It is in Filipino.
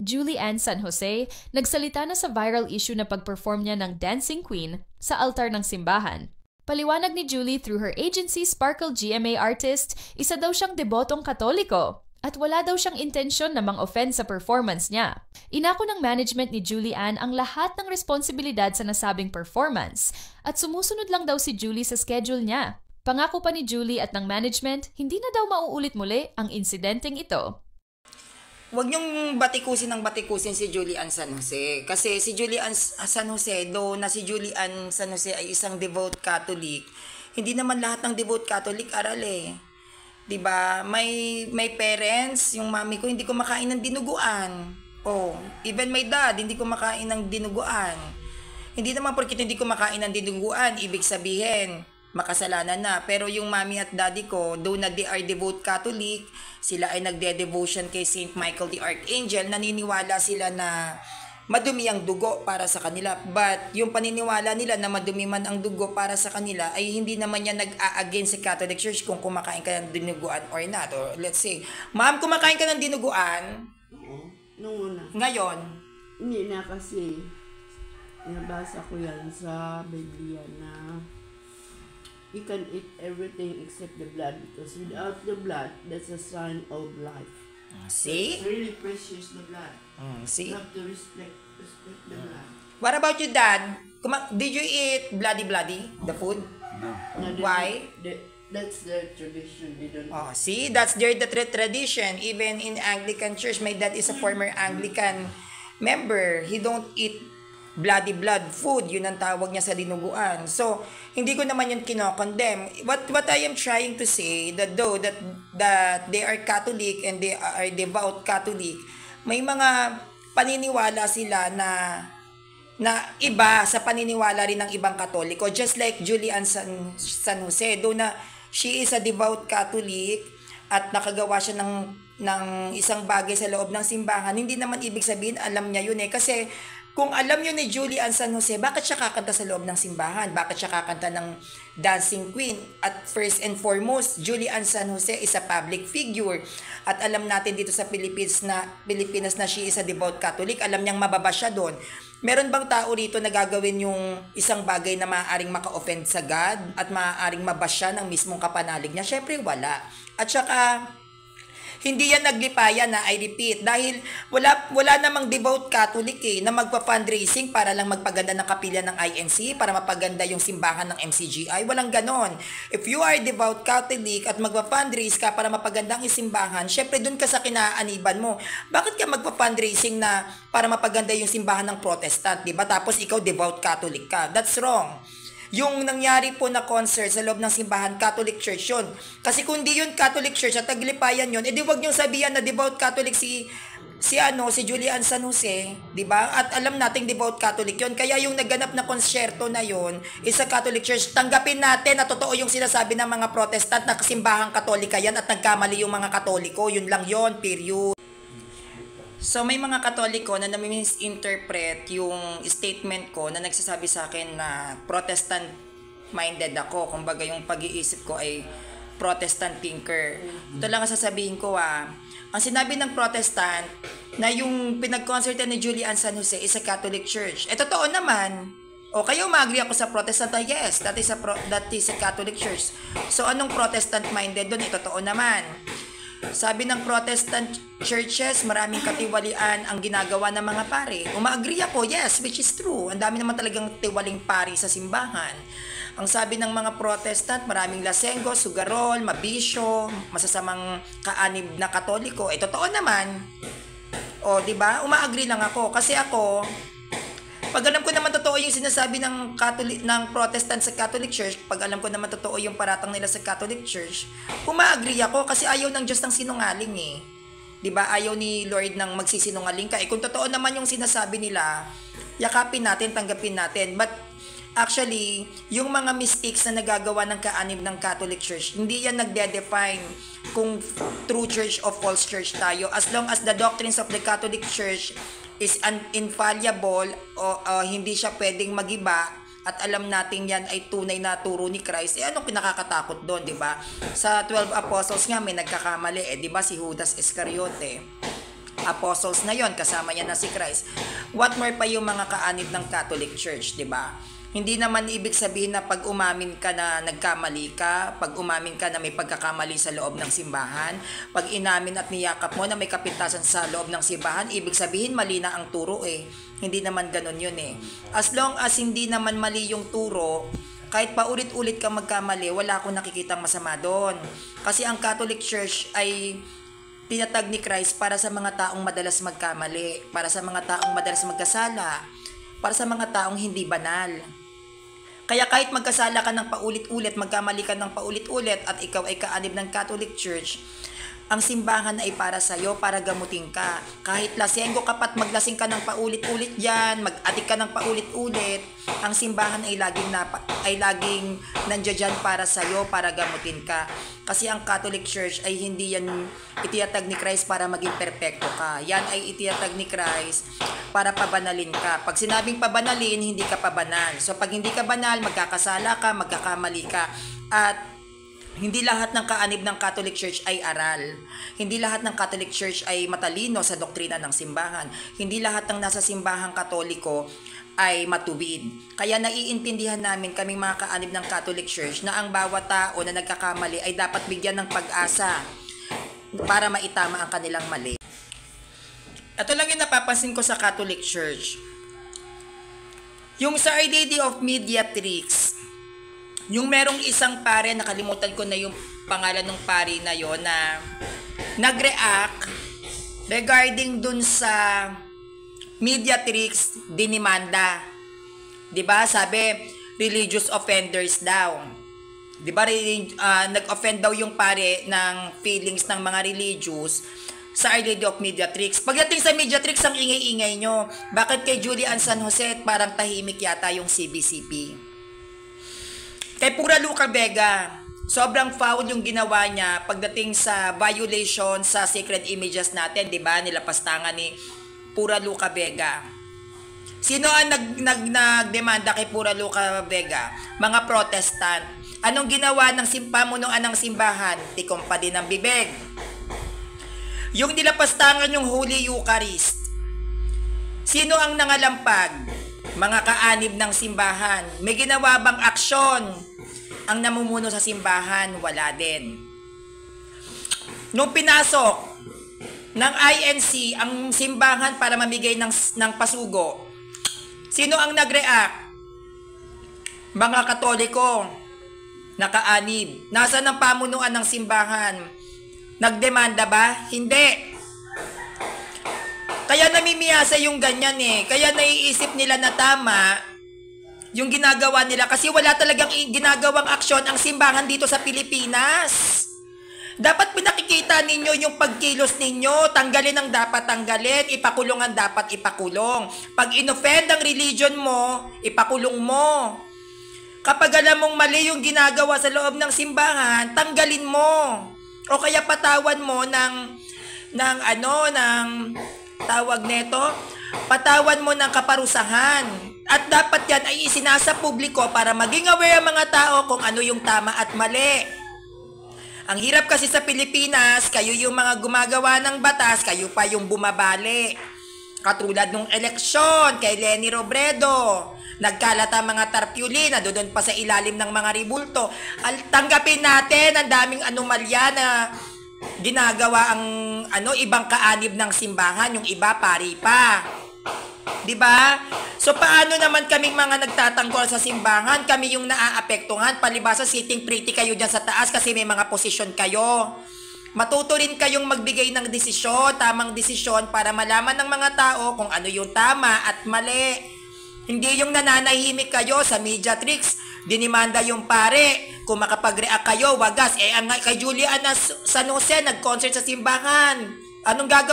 Julie Ann San Jose, nagsalita na sa viral issue na pag-perform niya ng Dancing Queen sa altar ng simbahan. Paliwanag ni Julie through her agency Sparkle GMA Artist, isa daw siyang debotong Katoliko at wala daw siyang intensyon na mang-offend sa performance niya. Inako ng management ni Julie Ann ang lahat ng responsibilidad sa nasabing performance at sumusunod lang daw si Julie sa schedule niya. Pangako pa ni Julie at ng management, hindi na daw mauulit muli ang insidenteng ito. Huwag niyong batikusin si Julie Ann San Jose. Kasi si Julie Ann San Jose, though na si Julie Ann San Jose ay isang devout Catholic, hindi naman lahat ng devout Catholic aral eh. 'Di ba? May parents, yung mami ko hindi kumakain ng dinuguan. Oh, even my dad hindi kumakain ng dinuguan. Hindi naman porket hindi kumakain ng dinuguan, ibig sabihin makasalanan na. Pero yung mami at daddy ko, though na they are devout Catholic, sila ay nagde-devotion kay Saint Michael the Archangel, naniniwala sila na madumi ang dugo para sa kanila. But yung paniniwala nila na madumi man ang dugo para sa kanila ay hindi naman yan nag-a-against sa Catholic Church kung kumakain ka ng dinuguan or not. Or let's say, ma'am, kumakain ka ng dinuguan? Oo, nung una. Ngayon? Hindi na kasi nabasa ko yan sa Biblia na you can eat everything except the blood because without the blood, that's a sign of life. See? It's really precious, the blood. See? You have to respect the blood. What about you, Dad? Did you eat bloody, the food? No, Why? That's their tradition. They don't. Oh, see? That's the tradition. Even in Anglican Church, my dad is a former Anglican member. He don't eat blood food. Yun ang tawag niya sa dinuguan. So, hindi ko naman yun kinokondemn. What I am trying to say, that though that they are Catholic and they are devout Catholic, may mga paniniwala sila na iba sa paniniwala rin ng ibang Katoliko. Just like Julie Ann San Jose, though na she is a devout Catholic at nakagawa siya ng isang bagay sa loob ng simbahan, hindi naman ibig sabihin alam niya yun eh. Kasi kung alam yun ni Julie Ann San Jose, bakit siya kakanta sa loob ng simbahan? Bakit siya kakanta ng Dancing Queen? At first and foremost, Julie Ann San Jose is a public figure. At alam natin dito sa Pilipinas na she is a devout Catholic, alam niyang mababa siya doon. Meron bang tao rito na gagawin yung isang bagay na maaaring maka-offend sa God at maaaring mabasya ng mismong kapanalig niya? Syempre wala. At saka hindi yan naglipayan na, I repeat, dahil wala namang devout Catholic na magpa-fundraising para lang magpaganda ng kapilya ng INC, para mapaganda yung simbahan ng MCGI. Walang ganon. If you are devout Catholic at magpa-fundraise ka para mapaganda ang simbahan, syempre dun ka sa kinaaniban mo. Bakit ka magpa-fundraising na para mapaganda yung simbahan ng Protestant, diba? Tapos ikaw devout Catholic ka. That's wrong. Yung nangyari po na concert sa loob ng simbahan, Catholic Church yun. Kasi kung di yun Catholic Church at taglipayan yun, edi wag niyong sabihan na devout Catholic si Julie Ann San Jose, di ba? At alam nating devout Catholic yun. Kaya yung nagganap na konsyerto na yun is a Catholic Church. Tanggapin natin na totoo yung sinasabi ng mga Protestant na simbahang Katolika yan at nagkamali yung mga Katoliko. Yun lang yun, period. So may mga Katoliko na nami-misinterpret yung statement ko na nagsasabi sa akin na Protestant minded ako. Kumbaga yung pag-iisip ko ay Protestant thinker. Ito lang ang sasabihin ko Ang sinabi ng Protestant na yung pinag-concertan ni Julie Ann San Jose is a Catholic Church. Totoo naman. O kayo mag-agree ako sa Protestant? Yes, that is a Catholic Church. So anong Protestant minded doon? Totoo naman. Sabi ng Protestant churches, maraming katiwalian ang ginagawa ng mga pare. Uma-agree ako, yes, which is true. Ang dami naman talagang tiwaling pari sa simbahan. Ang sabi ng mga Protestant, maraming lasenggo, sugarol, mabisyo, masasamang kaanib na Katoliko. Totoo naman. O, di ba? Uma-agree lang ako. Kasi ako, pag alam ko naman totoo yung sinasabi ng Protestant sa Catholic Church, pag alam ko naman totoo yung paratang nila sa Catholic Church, uma-agree ako kasi ayaw ng Diyos ng sinungaling eh. 'Di ba? Ayaw ni Lord ng magsisinungaling ka. Kung totoo naman yung sinasabi nila, yakapin natin, tanggapin natin. But actually, yung mga mistakes na nagagawa ng kaanib ng Catholic Church, hindi yan nagde-define kung true church o false church tayo. As long as the doctrines of the Catholic Church is infallible o hindi siya pwedeng magiba at alam natin yan ay tunay na turo ni Christ, anong pinakakatakot doon, di ba? Sa 12 apostles nga may nagkakamali, di ba? Si Judas Iscariote. apostles na yon, kasama niya na si Christ. What more pa yung mga kaanib ng Catholic Church, di ba? Hindi naman ibig sabihin na pag umamin ka na nagkamali ka, pag umamin ka na may pagkakamali sa loob ng simbahan, pag inamin at niyakap mo na may kapintasan sa loob ng simbahan, ibig sabihin mali na ang turo eh. Hindi naman ganun yun eh. As long as hindi naman mali yung turo, kahit paulit-ulit ka magkamali, wala akong nakikitang masama doon. Kasi ang Catholic Church ay tinatag ni Christ para sa mga taong madalas magkamali, para sa mga taong madalas magkasala, para sa mga taong hindi banal. Kaya kahit magkasala ka ng paulit-ulit, magkamali ka ng paulit-ulit at ikaw ay kaanib ng Catholic Church, ang simbahan ay para sa'yo, para gamutin ka. Kahit lasenggo ka pat maglasing ka ng paulit-ulit yan, mag-adik ka ng paulit-ulit, ang simbahan ay laging nandiyan dyan para sa'yo, para gamutin ka. Kasi ang Catholic Church ay hindi yan itiyatag ni Christ para maging perpekto ka. Yan ay itiyatag ni Christ para pabanalin ka. Pag sinabing pabanalin, hindi ka pabanal. So pag hindi ka banal, magkakasala ka, magkakamali ka. At hindi lahat ng kaanib ng Catholic Church ay aral. Hindi lahat ng Catholic Church ay matalino sa doktrina ng simbahan. Hindi lahat ng nasa simbahang Katoliko ay matuwid. Kaya naiintindihan namin kaming mga kaanib ng Catholic Church na ang bawat tao na nagkakamali ay dapat bigyan ng pag-asa para maitama ang kanilang mali. Ito lang yung napapansin ko sa Catholic Church. Yung sa Our Lady of Mediatrix, yung merong isang pare, nakalimutan ko na yung pangalan ng pare na yon, na nag-react regarding dun sa Mediatrix dinimanda. 'Di ba? Sabi religious offenders daw. 'Di ba? Nag-offend daw yung pare ng feelings ng mga religious sa Our Lady of Mediatrix. Pagdating sa Mediatrix, ang ingay-ingay nyo. Bakit kay Julian San Jose parang tahimik yata yung CBCP? Kay Pura Luca Vega, sobrang foul yung ginawa niya pagdating sa violation sa sacred images natin, 'di ba? Nilapastangan ni Pura Luca Vega. Sino ang nagdemanda kay Pura Luca Vega? Mga Protestant. Anong ginawa ng pamunuan ng simbahan? Tikom pa din ang bibig. Yung nilapastangan yung Holy Eucharist. Sino ang nangalampag? Mga kaanib ng simbahan. May ginawa bang aksyon ang namumuno sa simbahan? Wala din. Nung pinasok ng INC ang simbahan para mamigay ng pasugo, sino ang nag-react? Mga Katoliko na kaanib. Nasaan ang pamunuan ng simbahan? Nagdemanda ba? Hindi. Kaya namimiyasa yung ganyan eh. Kaya naiisip nila na tama yung ginagawa nila kasi wala talagang ginagawang aksyon ang simbahan dito sa Pilipinas. Dapat pinakikita ninyo yung pagkilos ninyo. Tanggalin ang dapat tanggalin. Ipakulong ang dapat ipakulong. Pag inoffend ang religion mo, ipakulong mo. Kapag alam mong mali yung ginagawa sa loob ng simbahan, tanggalin mo. O kaya patawan mo ng tawag neto, patawan mo ng kaparusahan. At dapat yan ay isinasa publiko para maging aware ang mga tao kung ano yung tama at mali. Ang hirap kasi sa Pilipinas, kayo yung mga gumagawa ng batas, kayo pa yung bumabali. Katulad nung eleksyon kay Leni Robredo, nagkalat ang mga tarpaulin na doon pa sa ilalim ng mga ribulto. Tanggapin natin ang daming anomalya na ginagawa ang ibang kaanib ng simbahan, yung iba pari pa. 'Di ba? So paano naman kaming mga nagtatanggol sa simbahan, kami yung naaapektuhan, palibasa sitting pretty kayo diyan sa taas kasi may mga posisyon kayo. Matuto rin kayong magbigay ng desisyon, tamang desisyon para malaman ng mga tao kung ano yung tama at mali. Hindi yung nananahimik kayo sa Mediatrix, dinimanda yung pare, kung makapag-react kayo, wagas. Ang kay Julian San Jose, nag-concert sa simbahan. Anong gagawin?